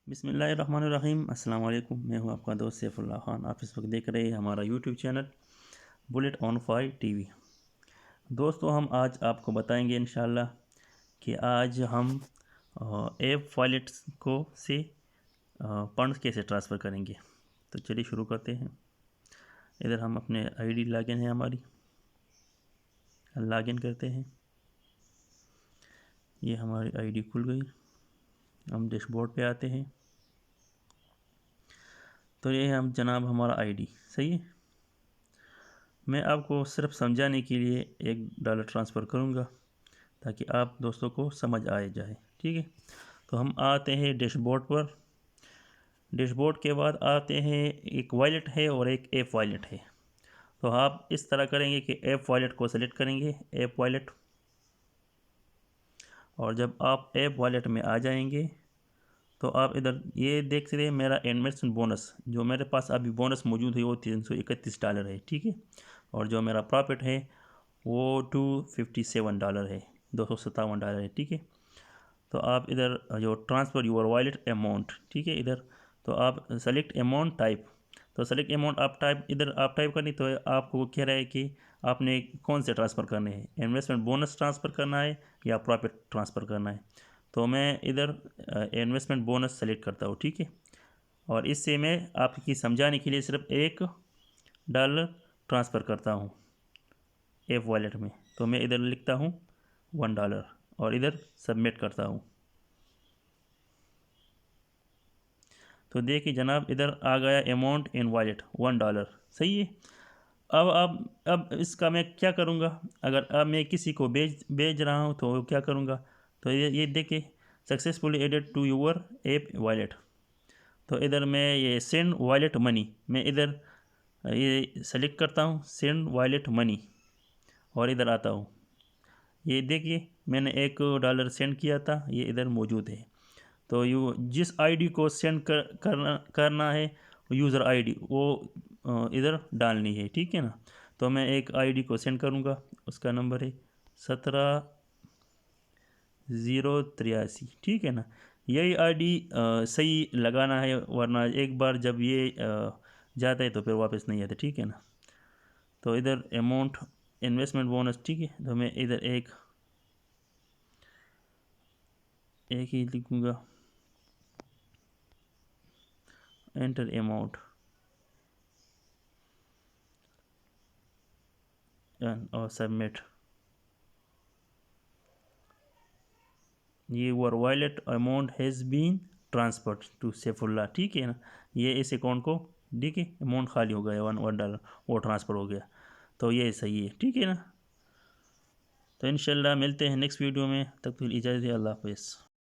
बिस्मिल्लाहिर्रहमानिर्रहीम। अस्सलाम वालेकुम। मैं हूं आपका दोस्त सैफुल्लाह खान। आप इस वक्त देख रहे हैं हमारा YouTube channel bullet on fire TV. दोस्तों, हम आज आपको बताएंगे इंशाल्लाह कि आज हम ऐप वॉलेट्स को से फंड्स कैसे ट्रांसफ़र करेंगे। तो चलिए शुरू करते हैं। इधर हम अपने आईडी लॉगिन है हमारी, लॉगिन करते हैं। ये हमारी आईडी खुल गई। हम डैशबोर्ड पे आते हैं। तो ये है हम जनाब हमारा आईडी, सही है। मैं आपको सिर्फ समझाने के लिए $1 ट्रांसफ़र करूँगा ताकि आप दोस्तों को समझ आ जाए, ठीक है। तो हम आते हैं डैशबोर्ड पर। डैशबोर्ड के बाद आते हैं, एक वॉलेट है और एक ऐप वॉलेट है। तो आप इस तरह करेंगे कि ऐप वॉलेट को सेलेक्ट करेंगे, ऐप वॉलेट। और जब आप ऐप वॉलेट में आ जाएंगे तो आप इधर ये देख सकते हैं मेरा इन्वेस्टमेंट बोनस, जो मेरे पास अभी बोनस मौजूद है वो $331 है, ठीक है। और जो मेरा प्रॉफिट है वो $257 है, $257 है, ठीक है। तो आप इधर जो ट्रांसफ़र योर वॉलेट अमाउंट, ठीक है, इधर तो आप सेलेक्ट अमाउंट टाइप। तो सेलेक्ट अमाउंट आप टाइप, इधर आप टाइप करनी। तो आपको कह रहा है कि आपने कौन से ट्रांसफ़र करने हैं, इन्वेस्टमेंट बोनस ट्रांसफ़र करना है या प्रॉफिट ट्रांसफ़र करना है। तो मैं इधर इन्वेस्टमेंट बोनस सेलेक्ट करता हूँ, ठीक है। और इससे मैं आपकी समझाने के लिए सिर्फ $1 ट्रांसफ़र करता हूँ ऐप वॉलेट में। तो मैं इधर लिखता हूँ $1 और इधर सबमिट करता हूँ। तो देखिए जनाब, इधर आ गया अमाउंट इन वॉलेट $1, सही है। अब इसका मैं क्या करूँगा, अगर अब मैं किसी को भेज रहा हूँ तो क्या करूँगा। तो ये देखिए, successfully added to your app wallet. तो इधर मैं ये सेंड वॉलेट मनी, मैं इधर ये सेलेक्ट करता हूँ, सेंड वॉलेट मनी, और इधर आता हूँ। ये देखिए मैंने $1 सेंड किया था, ये इधर मौजूद है। तो जिस आईडी को सेंड करना है, यूज़र आईडी वो इधर डालनी है, ठीक है ना। तो मैं एक आईडी को सेंड करूँगा, उसका नंबर है 17083, ठीक है ना। यही आईडी सही लगाना है, वरना एक बार जब ये जाता है तो फिर वापस नहीं आता, ठीक है ना। तो इधर अमाउंट इन्वेस्टमेंट बोनस, ठीक है। तो मैं इधर एक ही लिखूँगा, एंटर अमाउंट और सबमिट। ये your wallet amount has been transferred to Saifullah, ठीक है ना। ये इस अकाउंट को, ठीक है, अमाउंट खाली हो गया, $1 वो ट्रांसफ़र हो गया। तो ये सही है, ठीक है ना। तो इंशाल्लाह मिलते हैं नेक्स्ट वीडियो में, तब तक इजाज़त है, अल्लाह हाफ़िज़।